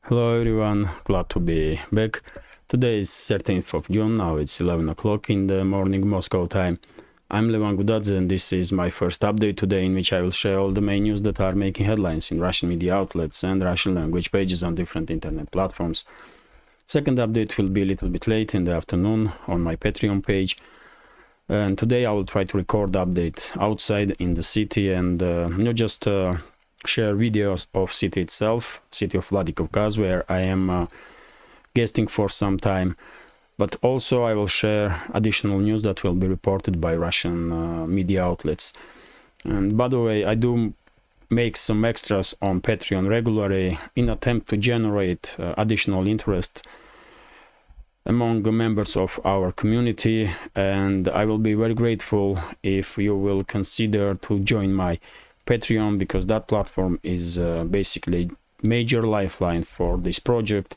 Hello everyone, glad to be back. Today is 13th of June, now it's 11 o'clock in the morning Moscow time. I'm Levan Gudadze and this is my first update today, in which I will share all the main news that are making headlines in Russian media outlets and Russian language pages on different internet platforms. Second update will be a little bit late in the afternoon on my Patreon page. And today I will try to record the update outside in the city and not just share videos of city itself, city of Vladikavkaz, where I am guesting for some time, but also I will share additional news that will be reported by Russian media outlets. And by the way, I do make some extras on Patreon regularly in attempt to generate additional interest among the members of our community, and I will be very grateful if you will consider to join my Patreon, because that platform is basically major lifeline for this project,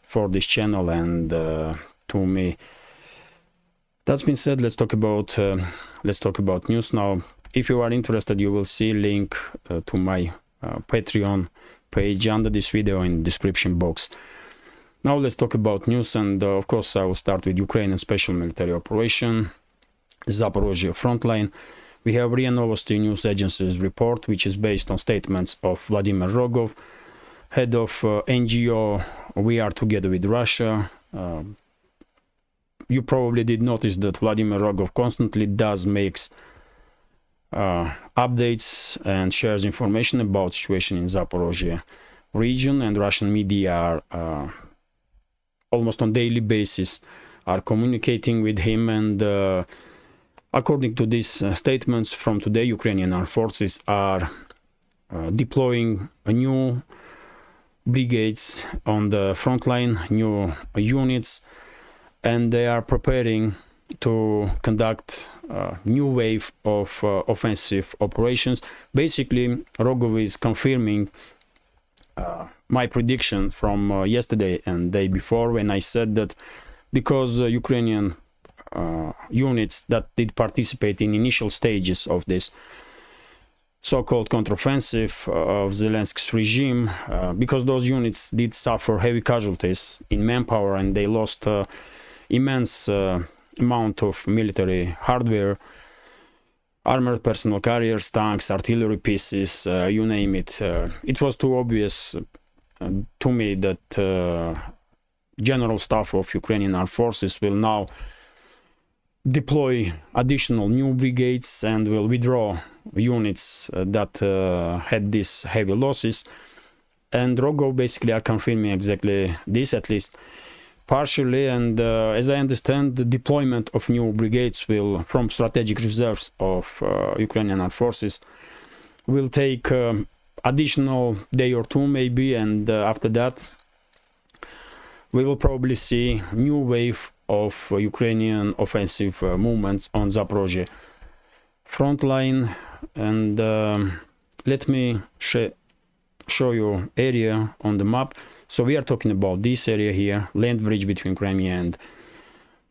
for this channel, and to me. That's been said, let's talk about news now. If you are interested, you will see link to my Patreon page under this video in the description box. Now let's talk about news, and of course I will start with Ukrainian special military operation Zaporizhzhia frontline. We have RIA Novosti news agency's report, which is based on statements of Vladimir Rogov, head of NGO We Are Together with Russia. You probably did notice that Vladimir Rogov constantly makes updates and shares information about situation in Zaporizhzhia region, and Russian media are almost on daily basis are communicating with him, and according to these statements from today, Ukrainian armed forces are deploying new brigades on the front line, new units, and they are preparing to conduct a new wave of offensive operations. Basically, Rogov is confirming my prediction from yesterday and day before, when I said that because Ukrainian units that did participate in initial stages of this so-called counteroffensive of Zelensky's regime, because those units did suffer heavy casualties in manpower and they lost immense amount of military hardware, armored personnel carriers, tanks, artillery pieces, you name it. It was too obvious to me that General Staff of Ukrainian Armed Forces will now deploy additional new brigades and will withdraw units that had these heavy losses. And Rogov basically are confirming exactly this, at least partially. And as I understand, the deployment of new brigades will, from strategic reserves of Ukrainian Armed Forces, will take additional day or two maybe, and after that we will probably see new wave of Ukrainian offensive movements on Zaporizhzhia frontline. And let me show you area on the map. So we are talking about this area here, land bridge between Crimea and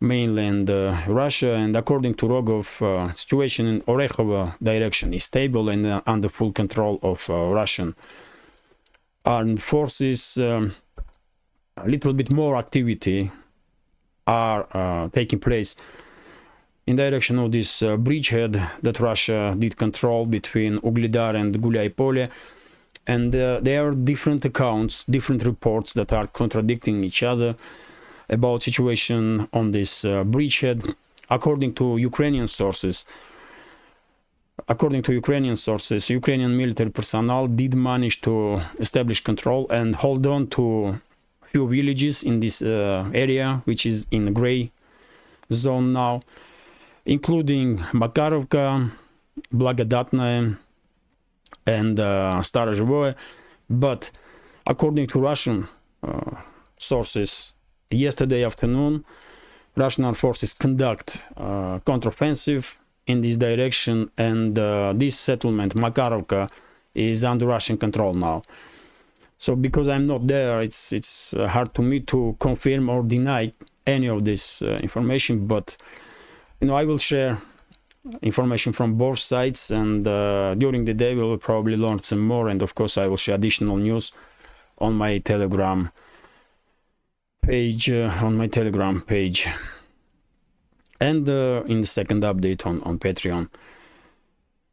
mainland Russia, and according to Rogov, situation in Orekhovo direction is stable and under full control of Russian armed forces. A little bit more activity are taking place in direction of this bridgehead that Russia did control between Ugledar and Gulyai-Pole, and there are different accounts, different reports that are contradicting each other about situation on this bridgehead. According to Ukrainian sources, Ukrainian military personnel did manage to establish control and hold on to few villages in this area, which is in the gray zone now, including Makarovka, Blagodatnaya, and Starozhevoye. But according to Russian sources, yesterday afternoon, Russian armed forces conduct counteroffensive in this direction, and this settlement, Makarovka, is under Russian control now. So because I'm not there, it's hard to me to confirm or deny any of this information, but you know, I will share information from both sides, and during the day we will probably learn some more, and of course I will share additional news on my Telegram page, and in the second update on Patreon.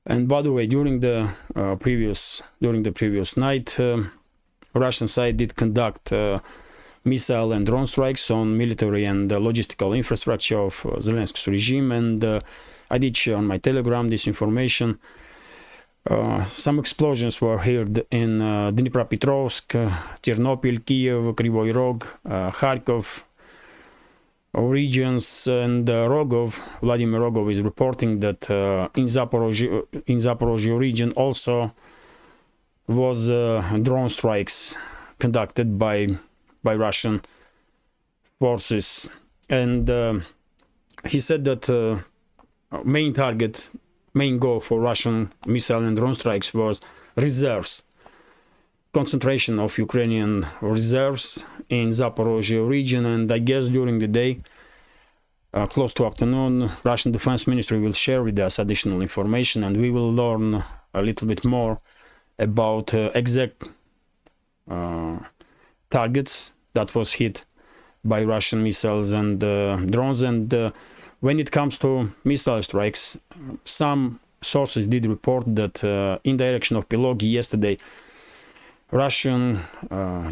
And by the way, during the previous night, Russian side did conduct missile and drone strikes on military and logistical infrastructure of Zelensky's regime, and I did share on my Telegram this information. Some explosions were heard in Dnipropetrovsk, Ternopil, Kiev, Kryvyi Rog, Kharkov regions, and Vladimir Rogov is reporting that in Zaporizhzhia region also was drone strikes conducted by Russian forces, and he said that main goal for Russian missile and drone strikes was reserves, concentration of Ukrainian reserves in Zaporizhzhia region. And I guess during the day, close to afternoon, Russian Defense Ministry will share with us additional information, and we will learn a little bit more about exact targets that was hit by Russian missiles and drones. And when it comes to missile strikes, some sources did report that in direction of Pilogi yesterday, Russian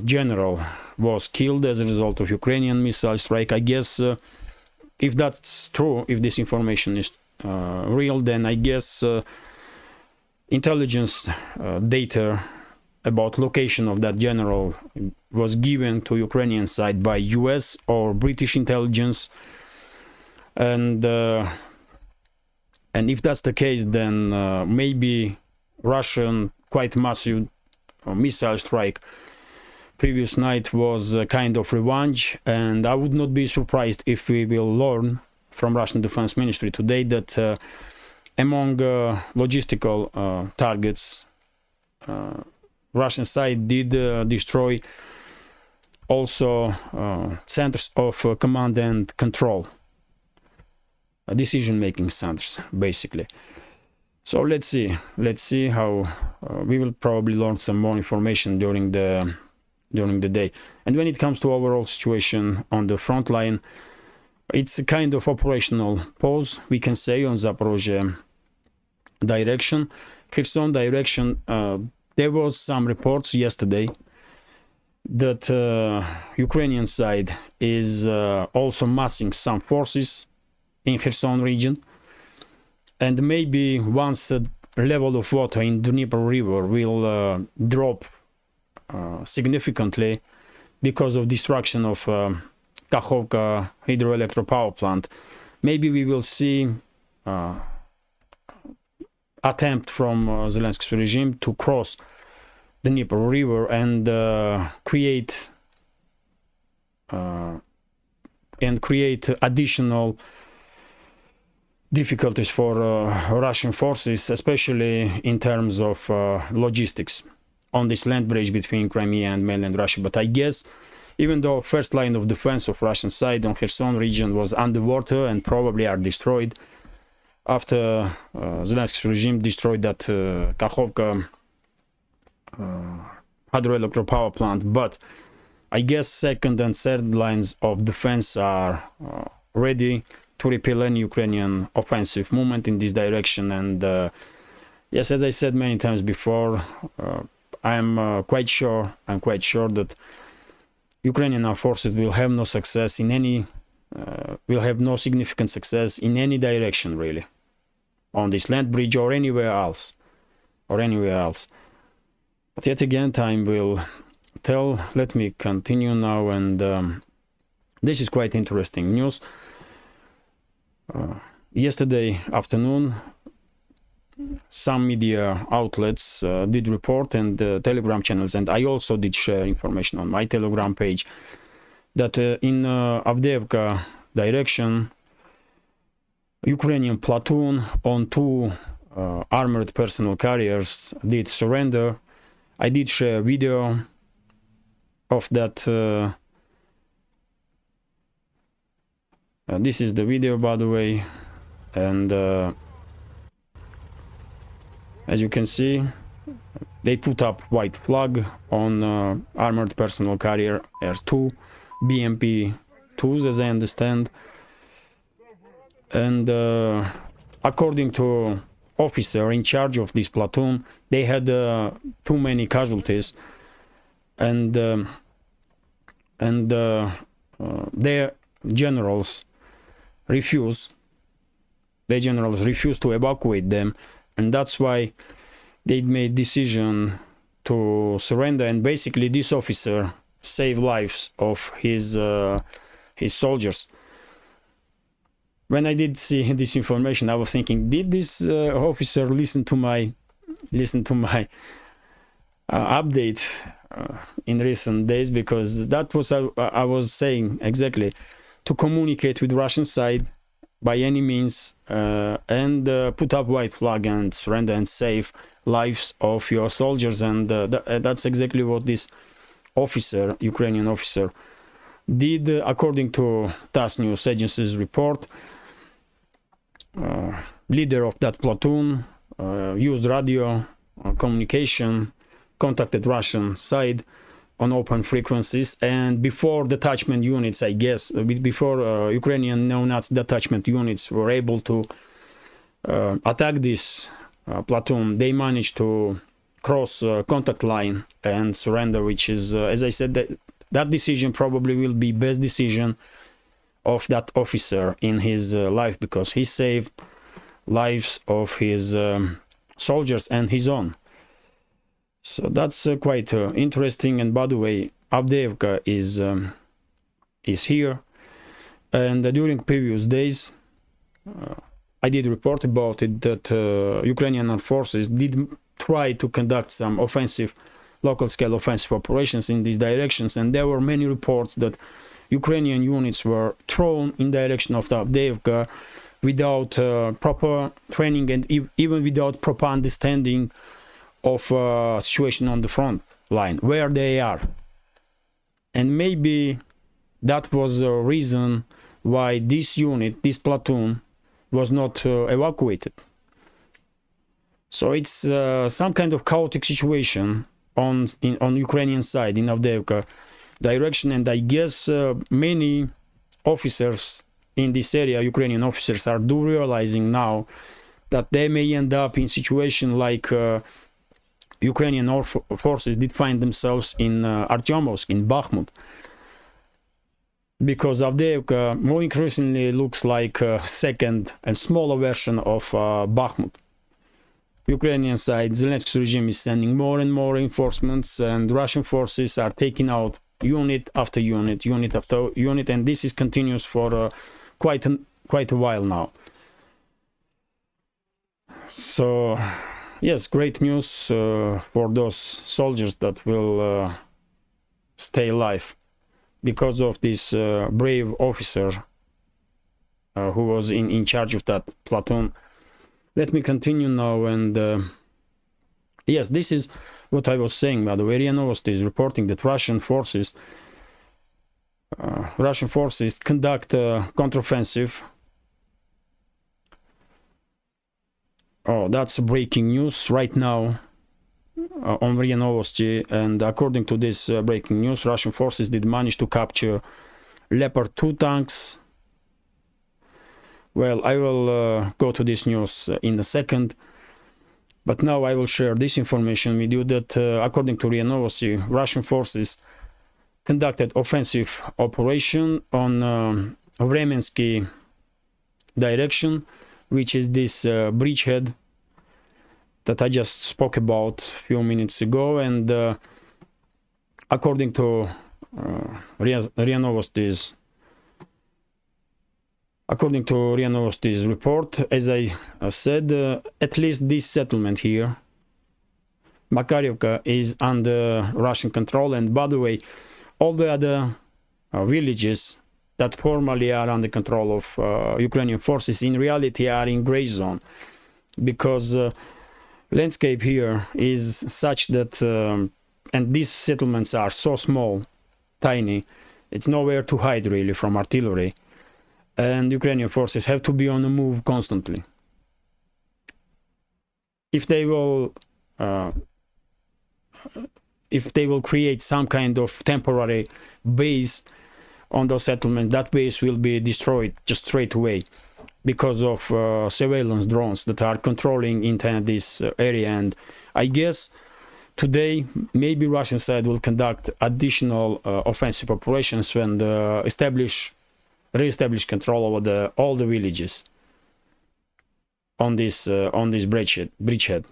general was killed as a result of Ukrainian missile strike. I guess if that's true, if this information is real, then I guess intelligence data about location of that general was given to Ukrainian side by US or British intelligence, and if that's the case, then maybe Russian quite massive missile strike previous night was a kind of revenge. And I would not be surprised if we will learn from Russian Defense Ministry today that among logistical targets, Russian side did destroy also centers of command and control, decision-making centers, basically. So let's see how we will probably learn some more information during the day. And when it comes to overall situation on the front line, it's a kind of operational pause, we can say, on Zaporizhzhia direction. Kherson direction, there was some reports yesterday that Ukrainian side is also massing some forces in Kherson region, and maybe once the level of water in Dnieper River will drop significantly because of destruction of Kakhovka hydroelectric power plant, maybe we will see attempt from Zelensky's regime to cross the Dnieper River and create additional difficulties for Russian forces, especially in terms of logistics on this land bridge between Crimea and mainland Russia. But I guess even though first line of defense of Russian side on Kherson region was underwater and probably are destroyed after Zelensky's regime destroyed that Kakhovka hydroelectric power plant, but I guess second and third lines of defense are ready to repel any Ukrainian offensive movement in this direction. And yes, as I said many times before, I'm quite sure that Ukrainian forces will have no success in any, will have no significant success in any direction really, on this land bridge or anywhere else, But yet again, time will tell. Let me continue now, and this is quite interesting news. Yesterday afternoon, some media outlets did report, and Telegram channels, and I also did share information on my Telegram page, that in Avdiivka direction, Ukrainian platoon on 2 armored personnel carriers did surrender. I did share a video of that. This is the video, by the way, and as you can see, They put up white flag on armored personnel carrier R2, BMP-2s, as I understand. And according to officer in charge of this platoon, they had too many casualties, and their generals refused. Their generals refused to evacuate them, and that's why they made decision to surrender. And basically, this officer saved lives of his soldiers. When I did see this information, I was thinking, did this officer listen to my update in recent days? Because that was I was saying exactly, to communicate with Russian side by any means, and put up white flag and surrender and save lives of your soldiers. And that's exactly what this officer, Ukrainian officer, did, according to TASS News Agency's report. Leader of that platoon used radio communication, contacted Russian side on open frequencies, and before detachment units, I guess, before Ukrainian neo-Nazi detachment units were able to attack this platoon, they managed to cross contact line and surrender, which is, as I said, that decision probably will be best decision of that officer in his life, because he saved lives of his soldiers and his own. So that's quite interesting. And by the way, Avdiivka is here, and during previous days I did report about it, that Ukrainian armed forces did try to conduct some offensive, local scale offensive operations in these directions, and there were many reports that Ukrainian units were thrown in direction of the Avdiivka without proper training and even without proper understanding of situation on the front line, where they are. And maybe that was the reason why this unit, this platoon, was not evacuated. So it's some kind of chaotic situation on Ukrainian side in Avdiivka direction, and I guess many officers in this area, Ukrainian officers, are realizing now that they may end up in situation like Ukrainian forces did find themselves in Artyomovsk, in Bakhmut, because Avdiivka more increasingly looks like a second and smaller version of Bakhmut. Ukrainian side, Zelensky's regime is sending more and more reinforcements, and Russian forces are taking out unit after unit, unit after unit, and this is continuous for quite a while now. So yes, great news for those soldiers that will stay alive because of this brave officer who was in charge of that platoon. Let me continue now, and yes, this is what I was saying. By the way, RIA Novosti is reporting that Russian forces conduct a counteroffensive. Oh, that's breaking news right now on RIA Novosti, and according to this breaking news, Russian forces did manage to capture Leopard 2 tanks. Well, I will go to this news in a second, but now I will share this information with you that according to RIA Novosti, Russian forces conducted offensive operation on Vremensky direction, which is this bridgehead that I just spoke about a few minutes ago. And according to RIA Novosti's report, as I said, at least this settlement here, Makarievka, is under Russian control. And by the way, all the other villages that formally are under control of Ukrainian forces in reality are in gray zone, because landscape here is such that and these settlements are so small, tiny, it's nowhere to hide really from artillery, and Ukrainian forces have to be on the move constantly. If they will if they will create some kind of temporary base on those settlements, that base will be destroyed just straight away because of surveillance drones that are controlling entire this area. And I guess today maybe Russian side will conduct additional offensive operations and re-establish control over all the villages on this bridgehead.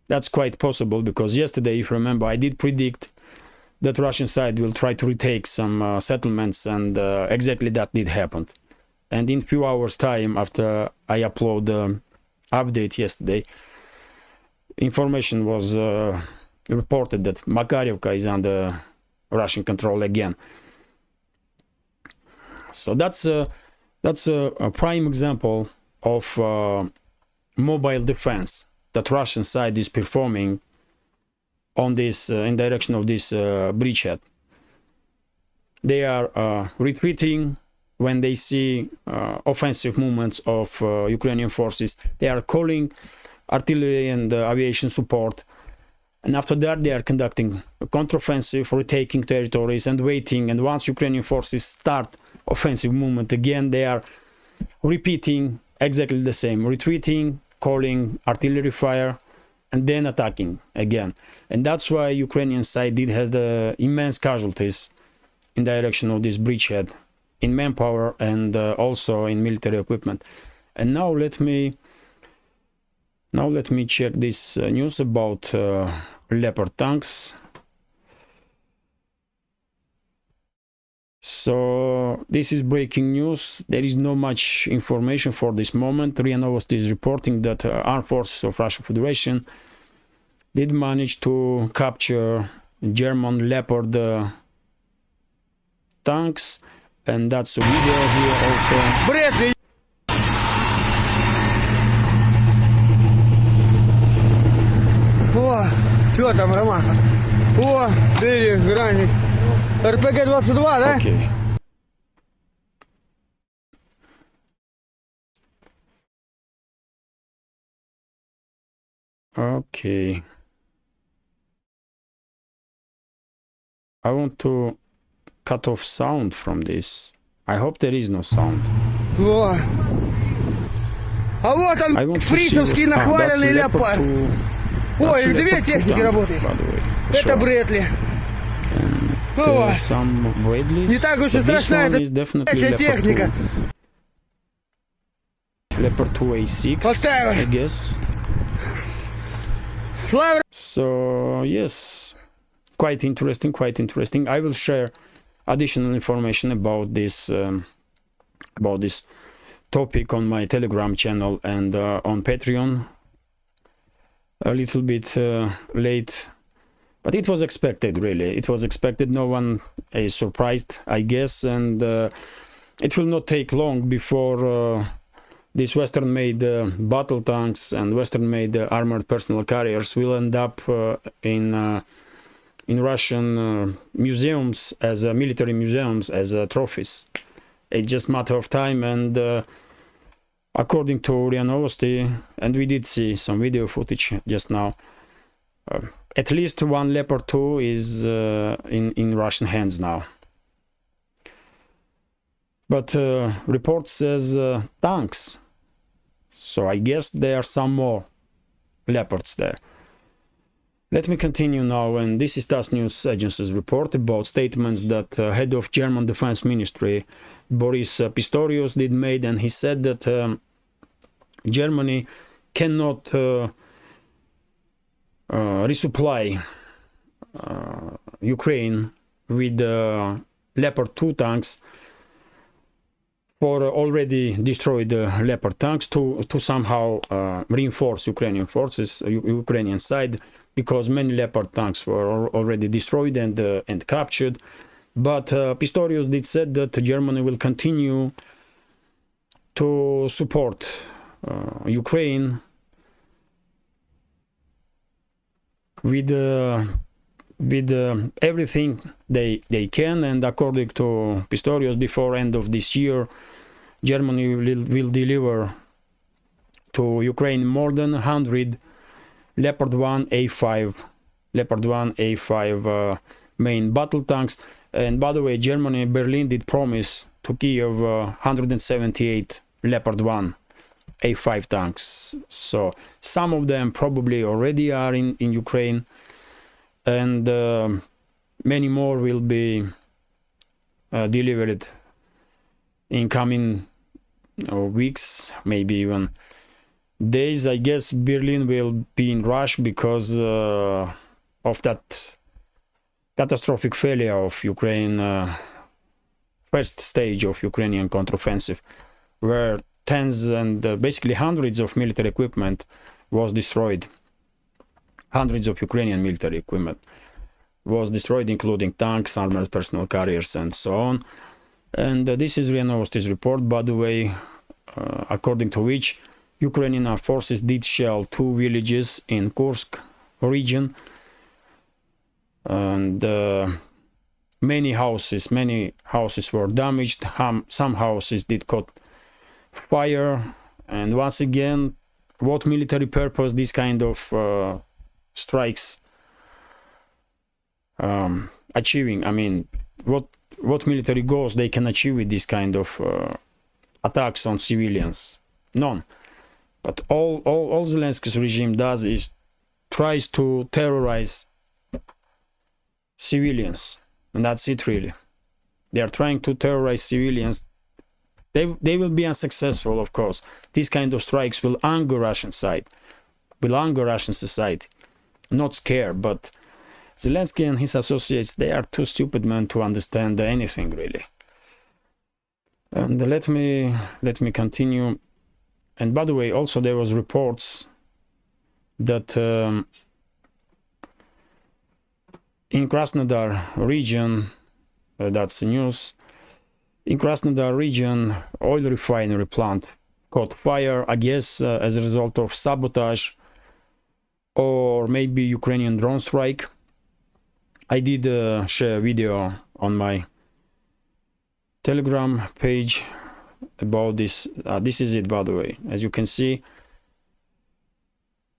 That's quite possible, because yesterday, if you remember, I did predict that Russian side will try to retake some settlements, and exactly that did happen. And in few hours time after I upload the update yesterday, information was reported that Makarivka is under Russian control again. So that's a prime example of mobile defense that Russian side is performing on this in direction of this bridgehead. They are retreating when they see offensive movements of Ukrainian forces. They are calling artillery and aviation support, and after that they are conducting a counteroffensive, retaking territories and waiting. And once Ukrainian forces start offensive movement again, they are repeating exactly the same, retreating, calling artillery fire, and then attacking again. And that's why Ukrainian side did have the immense casualties in direction of this bridgehead, in manpower and also in military equipment. And now let me check this news about Leopard tanks. So this is breaking news. There is not much information for this moment. RIA Novosti is reporting that armed forces of Russian Federation did manage to capture German Leopard tanks, and that's a video here also. О, что там, Роман? О, ты граник. РПГ-22, да? Okay. Okay. I want to cut off sound from this. I hope there is no sound. О. А вот I он, want to фрицевский see what... нахваленный that's Леопард. Leopard 2. Ой, That's две Leopard 2 техники tank, работают. by the way. Это Sure. Брэдли. And, some Bradleys. Не так уж и But this страшна one эта is definitely наша Leopard техника. 2. Leopard 2A6, Поставили. I guess. Слава. So yes, quite interesting. I will share additional information about this topic on my Telegram channel and on Patreon. A little bit late, but it was expected. Really, it was expected. No one is surprised, I guess, and it will not take long before these Western-made battle tanks and Western-made armored personnel carriers will end up in Russian museums, as military museums, as trophies. It's just a matter of time. And according to RIA Novosti, and we did see some video footage just now, at least one Leopard 2 is in Russian hands now. But report says tanks. So I guess there are some more Leopards there. Let me continue now, and this is TASS News Agency's report about statements that head of German Defense Ministry Boris Pistorius did made, and he said that Germany cannot resupply Ukraine with Leopard 2 tanks for already destroyed Leopard tanks to somehow reinforce Ukrainian forces, Ukrainian side, because many Leopard tanks were already destroyed and captured. But Pistorius did said that Germany will continue to support Ukraine with everything they can, and according to Pistorius, before end of this year, Germany will deliver to Ukraine more than 100 Leopard 1A5 Leopard 1 A5 main battle tanks. And by the way, Germany, Berlin did promise to Kiev 178 Leopard 1 A5 tanks. So some of them probably already are in Ukraine, and many more will be delivered in coming weeks, maybe even days. I guess Berlin will be in rush because of that catastrophic failure of Ukraine, first stage of Ukrainian counteroffensive, where tens and basically hundreds of military equipment was destroyed. Hundreds of Ukrainian military equipment was destroyed, including tanks, armored personnel carriers, and so on. And this is RIA Novosti's report, by the way, according to which Ukrainian armed forces did shell 2 villages in Kursk region, and many houses were damaged. Some houses did caught fire. And once again, what military purpose this kind of strikes achieving? I mean, what military goals they can achieve with this kind of attacks on civilians? None. But all Zelensky's regime does is tries to terrorize civilians, and that's it really. They are trying to terrorize civilians. They will be unsuccessful, of course. These kind of strikes will anger Russian side, will anger Russian society. Not scare, but Zelensky and his associates, they are too stupid men to understand anything really. And let me continue. And by the way, also there was reports that in Krasnodar region, that's news, in Krasnodar region, oil refinery plant caught fire, I guess as a result of sabotage or maybe Ukrainian drone strike. I did share a video on my Telegram page about this. This is it, by the way. As you can see,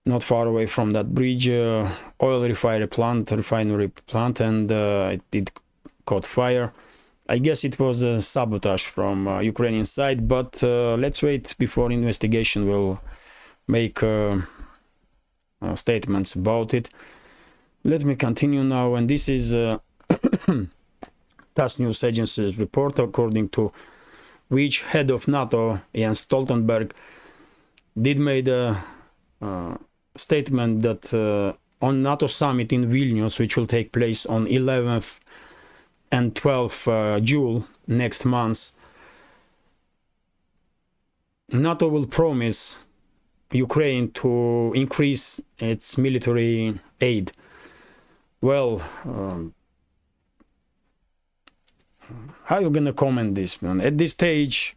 not far away from that bridge, oil refinery plant, and it did caught fire. I guess it was a sabotage from Ukrainian side, but let's wait before investigation will make statements about it. Let me continue now, and this is TASS News Agency's report, according to which head of NATO, Jens Stoltenberg, did made a statement that on NATO summit in Vilnius, which will take place on 11th and 12th June next month, NATO will promise Ukraine to increase its military aid. Well, how are you gonna comment this, man? At this stage,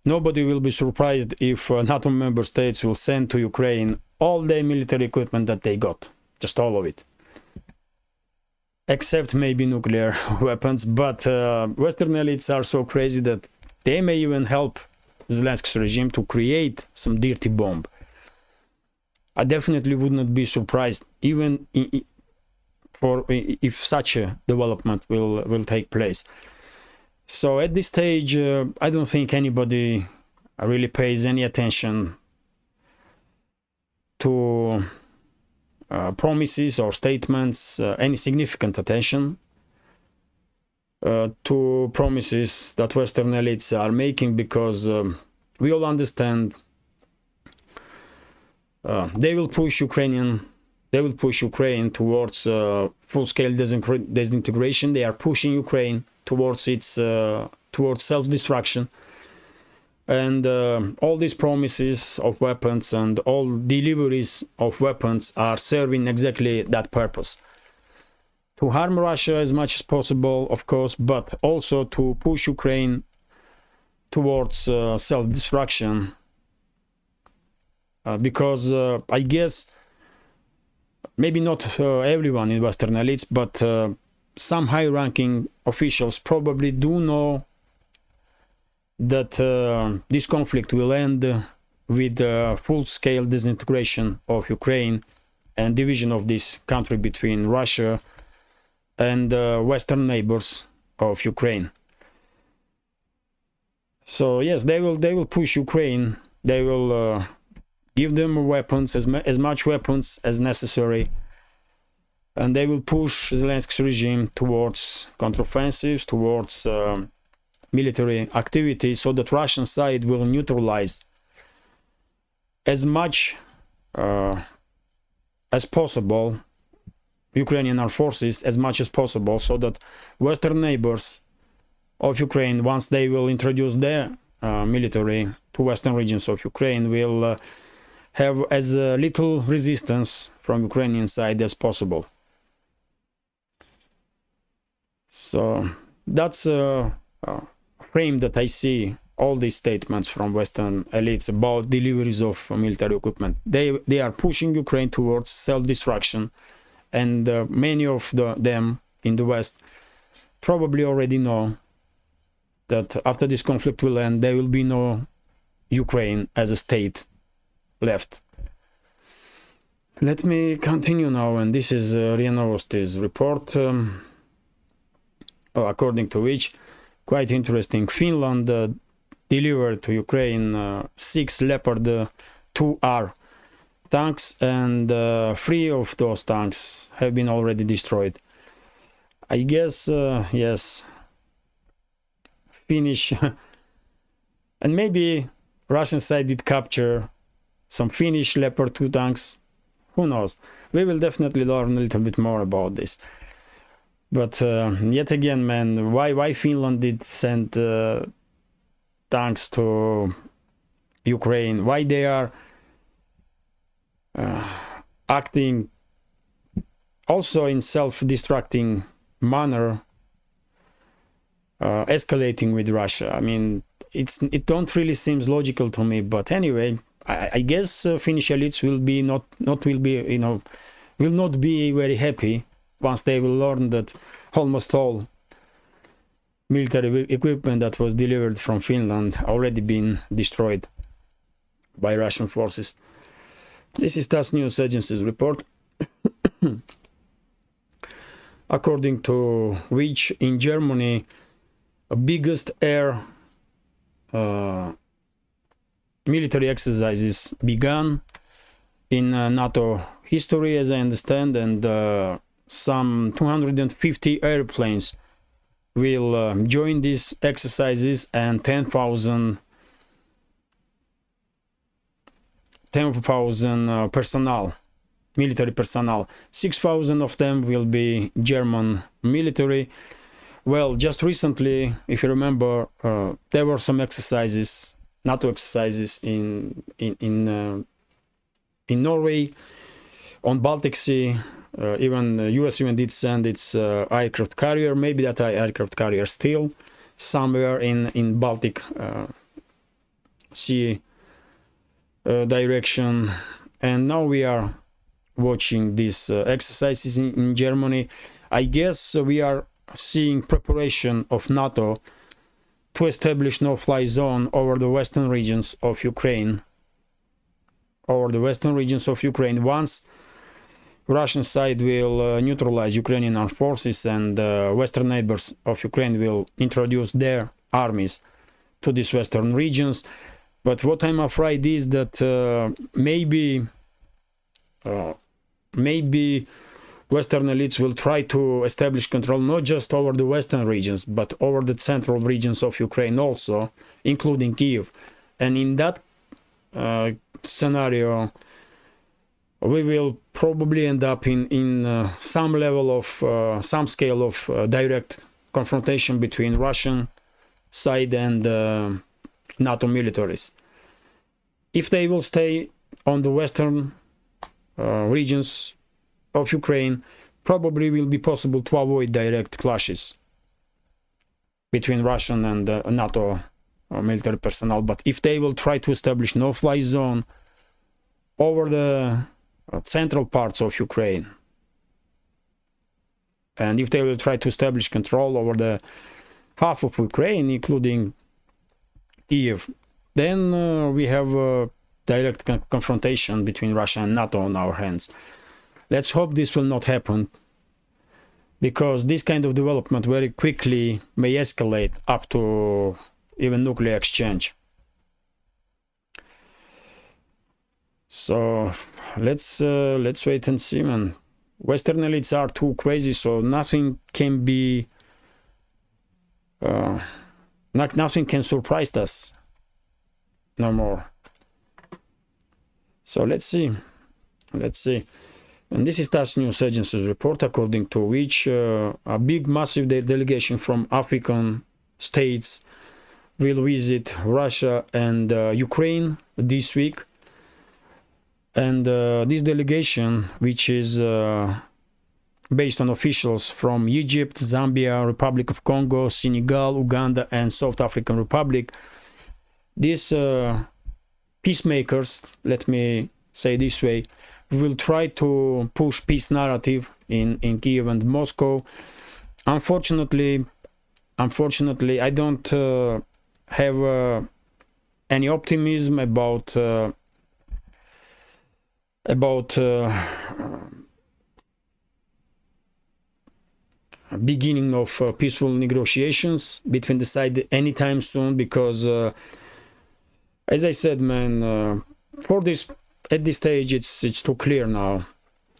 nobody will be surprised if NATO member states will send to Ukraine all the military equipment that they got, just all of it, except maybe nuclear weapons. But Western elites are so crazy that they may even help Zelensky's regime to create some dirty bomb. I definitely would not be surprised, even if such a development will take place. So at this stage, I don't think anybody really pays any attention to promises or statements, any significant attention to promises that Western elites are making, because we all understand they will push Ukraine towards full-scale disintegration. They are pushing Ukraine towards towards self-destruction, and all these promises of weapons and all deliveries of weapons are serving exactly that purpose: to harm Russia as much as possible, of course, but also to push Ukraine towards self-destruction, because I guess maybe not everyone in Western elites, but some high-ranking officials probably do know that this conflict will end with full-scale disintegration of Ukraine and division of this country between Russia and Western neighbors of Ukraine. So yes, they will push Ukraine. They will give them weapons, as much weapons as necessary, and they will push Zelensky's regime towards counteroffensives, towards military activity, so that Russian side will neutralize as much as possible Ukrainian armed forces, as much as possible, so that Western neighbors of Ukraine, once they will introduce their military to Western regions of Ukraine, will have as little resistance from Ukrainian side as possible. So that's a frame that I see all these statements from Western elites about deliveries of military equipment. They are pushing Ukraine towards self-destruction, and many of them in the West probably already know that after this conflict will end, there will be no Ukraine as a state left. Let me continue now, and this is RIA Novosti's report, according to which, quite interesting, Finland delivered to Ukraine 6 Leopard 2R tanks, and 3 of those tanks have been already destroyed. I guess, yes, Finnish and maybe Russian side did capture some Finnish Leopard 2 tanks. Who knows? We will definitely learn a little bit more about this. But yet again, man, why Finland did send tanks to Ukraine? Why they are acting also in self-destructing manner, escalating with Russia? I mean, it don't really seems logical to me. But anyway, I guess Finnish elites will not be very happy once they will learn that almost all military equipment that was delivered from Finland already been destroyed by Russian forces. This is TASS News Agency's report, according to which in Germany biggest air military exercises began in NATO history, as I understand, and some 250 airplanes will join these exercises, and 10,000 personnel, military personnel. 6,000 of them will be German military. Well, just recently, if you remember, there were some exercises, NATO exercises in Norway, on Baltic Sea. Even US even did send its aircraft carrier, maybe that aircraft carrier still somewhere in Baltic Sea direction. And now we are watching these exercises in Germany. I guess we are seeing preparation of NATO to establish no-fly zone over the western regions of Ukraine. Once Russian side will neutralize Ukrainian armed forces, and western neighbors of Ukraine will introduce their armies to these western regions. But what I'm afraid is that maybe Western elites will try to establish control not just over the western regions, but over the central regions of Ukraine also, including Kiev. And in that scenario, we will probably end up in some level of, some scale of direct confrontation between Russian side and NATO militaries. If they will stay on the western regions of Ukraine, probably will be possible to avoid direct clashes between Russian and NATO military personnel. But if they will try to establish no-fly zone over the central parts of Ukraine, and if they will try to establish control over the half of Ukraine, including Kiev, then we have a direct confrontation between Russia and NATO on our hands. Let's hope this will not happen, because this kind of development very quickly may escalate up to even nuclear exchange. So let's wait and see, man. Western elites are too crazy, so nothing can be nothing can surprise us no more. So let's see. And this is TASS News Agency's report, according to which a big massive delegation from African states will visit Russia and Ukraine this week. And this delegation, which is based on officials from Egypt, Zambia, Republic of Congo, Senegal, Uganda, and South African Republic, these peacemakers, let me say this way, will try to push peace narrative in Kiev and Moscow. Unfortunately, I don't have any optimism about beginning of peaceful negotiations between the sides anytime soon, because as I said, man, for this at this stage it's too clear now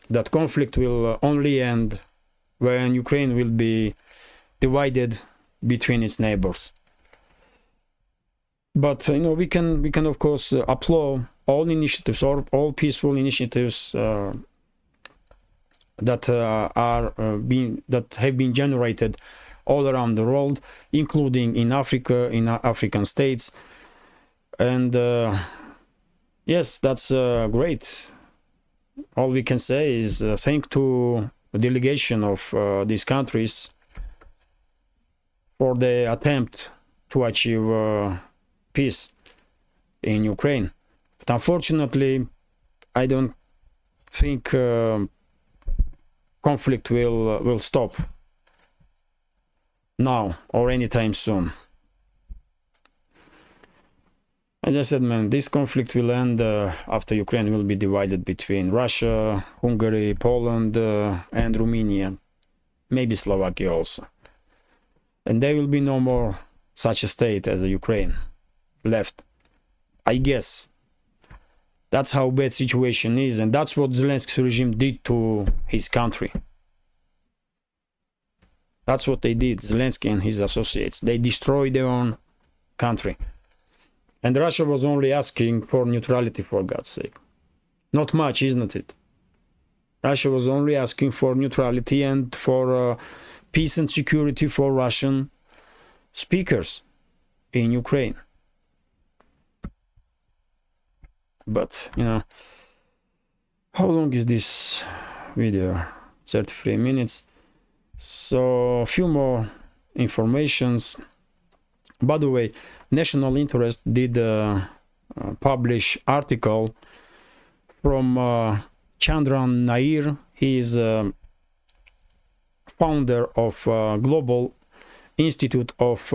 that conflict will only end when Ukraine will be divided between its neighbors. But you know, we can of course applaud all initiatives or all peaceful initiatives that have been generated all around the world, including in Africa, in African states. And yes, that's great. All we can say is thank to the delegation of these countries for the attempt to achieve peace in Ukraine. But unfortunately, I don't think conflict will stop now or anytime soon. As I said, man, this conflict will end after Ukraine will be divided between Russia, Hungary, Poland, and Romania, maybe Slovakia also. And there will be no more such a state as the Ukraine left, I guess. That's how bad situation is, and that's what Zelensky's regime did to his country. That's what they did, Zelensky and his associates. They destroyed their own country. And Russia was only asking for neutrality, for God's sake. Not much, isn't it? Russia was only asking for neutrality and for peace and security for Russian speakers in Ukraine. But, you know, how long is this video? 33 minutes. So, a few more informations. By the way, National Interest did publish article from Chandran Nair. He is founder of Global Institute of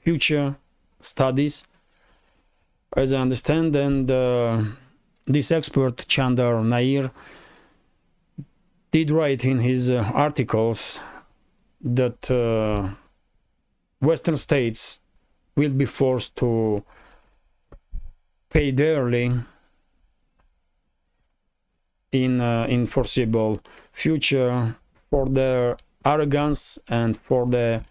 Future Studies, as I understand, and this expert Chandar Nair did write in his articles that Western states will be forced to pay dearly in foreseeable future for their arrogance and for the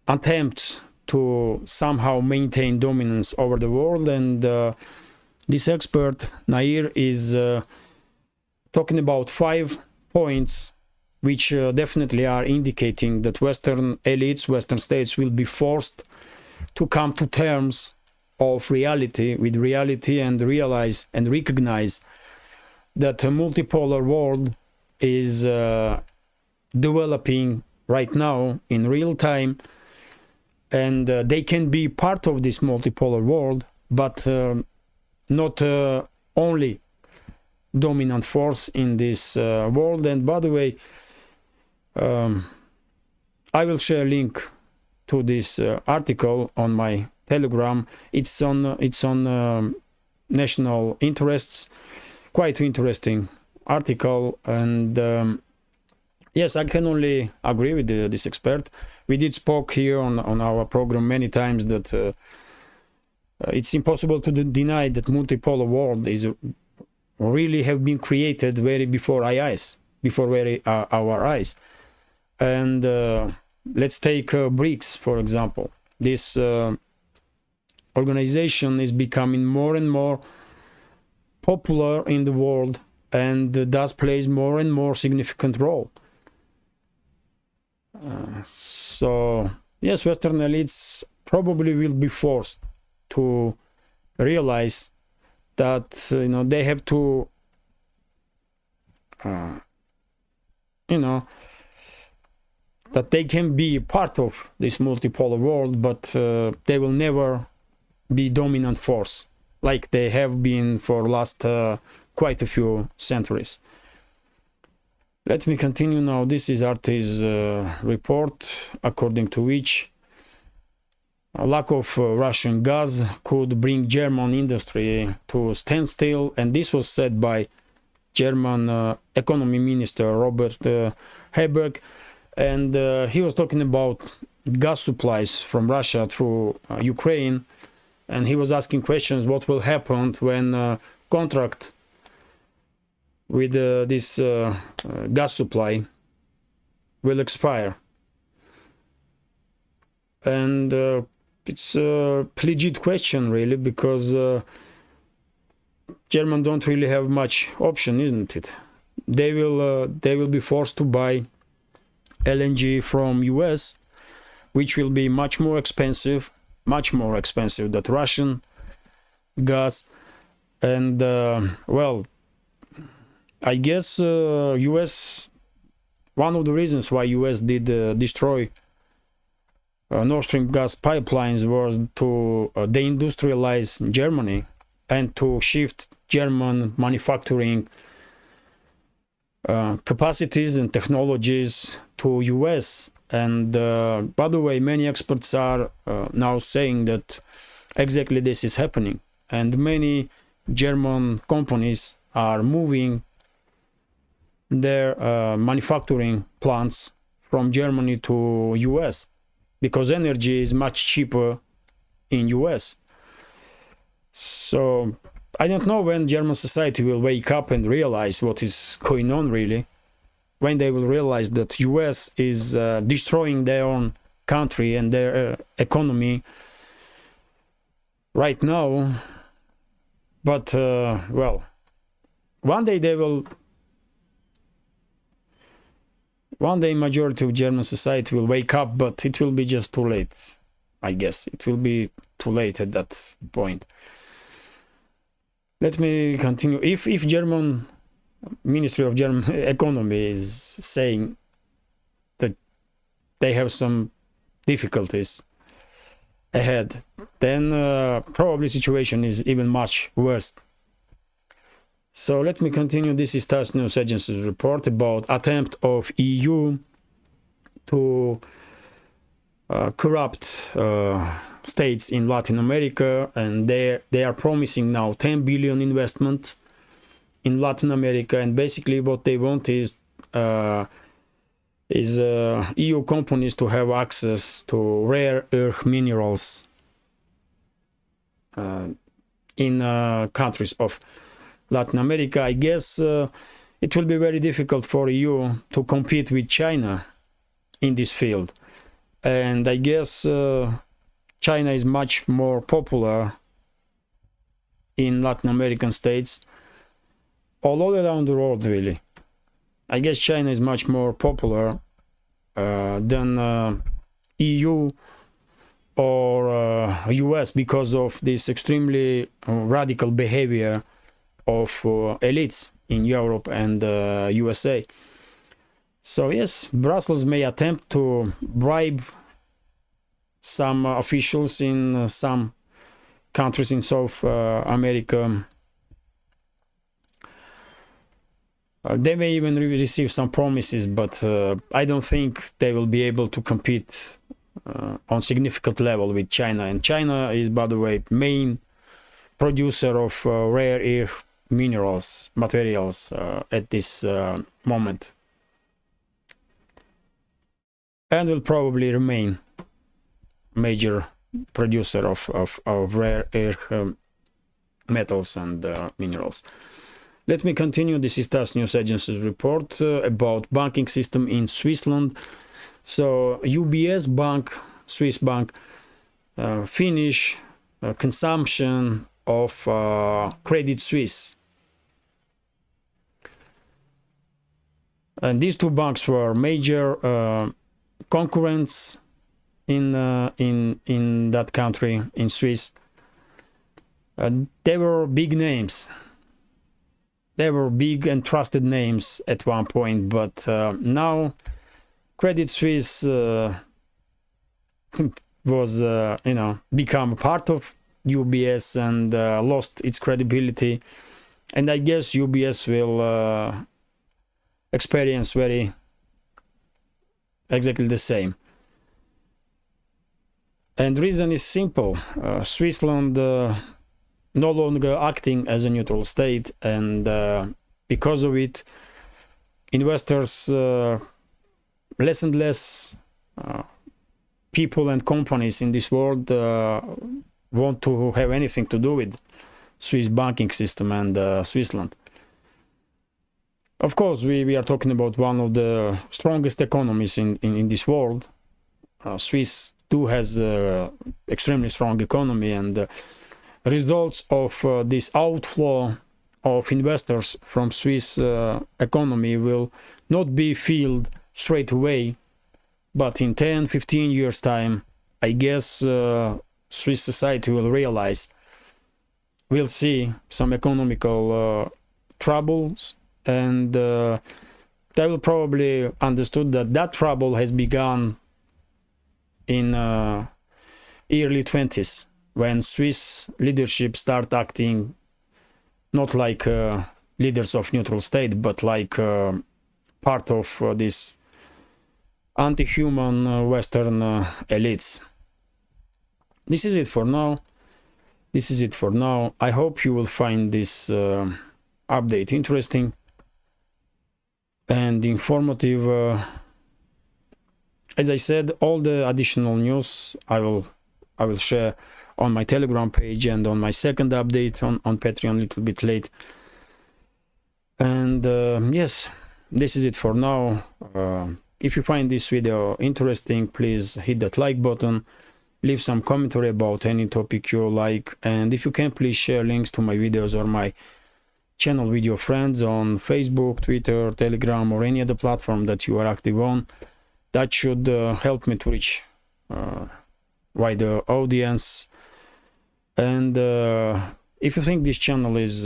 attempts to somehow maintain dominance over the world. And this expert Nair is talking about 5 points which definitely are indicating that Western elites, Western states will be forced to come to terms of reality, with reality, and realize and recognize that a multipolar world is developing right now in real time, and they can be part of this multipolar world, but not only dominant force in this world. And by the way, I will share a link to this article on my Telegram. It's on National Interests. Quite interesting article, and yes, I can only agree with this expert. We did spoke here on our program many times that it's impossible to deny that multipolar world is really have been created very before our eyes, our eyes. And let's take BRICS, for example. This organization is becoming more and more popular in the world, and thus plays more and more significant role. So yes, Western elites probably will be forced to realize that they have to that they can be part of this multipolar world, but they will never be dominant force like they have been for last quite a few centuries. Let me continue now. This is RT's report, according to which a lack of Russian gas could bring German industry to standstill, and this was said by German economy minister Robert Habeck, and he was talking about gas supplies from Russia through Ukraine, and he was asking questions: what will happen when contract with this gas supply will expire? And it's a legit question, really, because Germans don't really have much option, isn't it? They will be forced to buy LNG from US, which will be much more expensive than Russian gas. And well, I guess US, one of the reasons why US did destroy Nord Stream gas pipelines was to deindustrialize Germany and to shift German manufacturing capacities and technologies to US. And by the way, many experts are now saying that exactly this is happening, and many German companies are moving their manufacturing plants from Germany to US because energy is much cheaper in US. So I don't know when German society will wake up and realize what is going on, really, when they will realize that US is destroying their own country and their economy right now. But well, one day majority of German society will wake up, but it will be just too late. I guess it will be too late at that point. Let me continue. If German Ministry of German Economy is saying that they have some difficulties ahead, then probably situation is even much worse. So let me continue. This is TASS News Agency's report about attempt of EU to corrupt states in Latin America, and they are promising now 10 billion investment in Latin America, and basically what they want is EU companies to have access to rare earth minerals in countries of Latin America. I guess it will be very difficult for EU to compete with China in this field, and I guess China is much more popular in Latin American states, all around the world, really. I guess China is much more popular than EU or US because of this extremely radical behavior of elites in Europe and USA. So yes, Brussels may attempt to bribe some officials in some countries in South America. They may even receive some promises, but I don't think they will be able to compete on significant level with China. And China is, by the way, main producer of rare earth minerals, materials at this moment, and will probably remain major producer of rare earth metals and minerals. Let me continue. This is TASS News Agency's report about banking system in Switzerland. So UBS Bank, Swiss bank, finish consumption of Credit Suisse. And these two banks were major concurrents in that country, in Swiss. They were big names. They were big and trusted names at one point, but now Credit Suisse was, become part of UBS and lost its credibility. And I guess UBS will experience exactly the same. And the reason is simple. Switzerland no longer acting as a neutral state, and because of it, investors, less and less people and companies in this world want to have anything to do with Swiss banking system and Switzerland. Of course, we are talking about one of the strongest economies in this world. Swiss too has extremely strong economy, and results of this outflow of investors from Swiss economy will not be felt straight away, but in 10-15 years time, I guess Swiss society will realize, we'll see some economical troubles, and they will probably understood that trouble has begun in early 20s, when Swiss leadership start acting not like leaders of neutral state, but like part of this anti-human Western elites. This is it for now. I hope you will find this update interesting and informative. As I said, all the additional news I will share on my Telegram page and on my second update on Patreon a little bit late. And yes, this is it for now. If you find this video interesting, please hit that like button, leave some commentary about any topic you like, and if you can, please share links to my videos or my channel with your friends on Facebook, Twitter, Telegram, or any other platform that you are active on. That should help me to reach wider audience. And if you think this channel is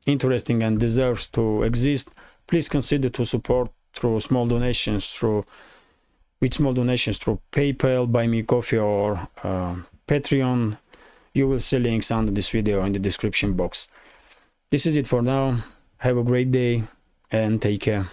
interesting and deserves to exist, please consider to support through small donations, through PayPal, Buy Me Coffee, or Patreon. You will see links under this video in the description box. This is it for now. Have a great day and take care.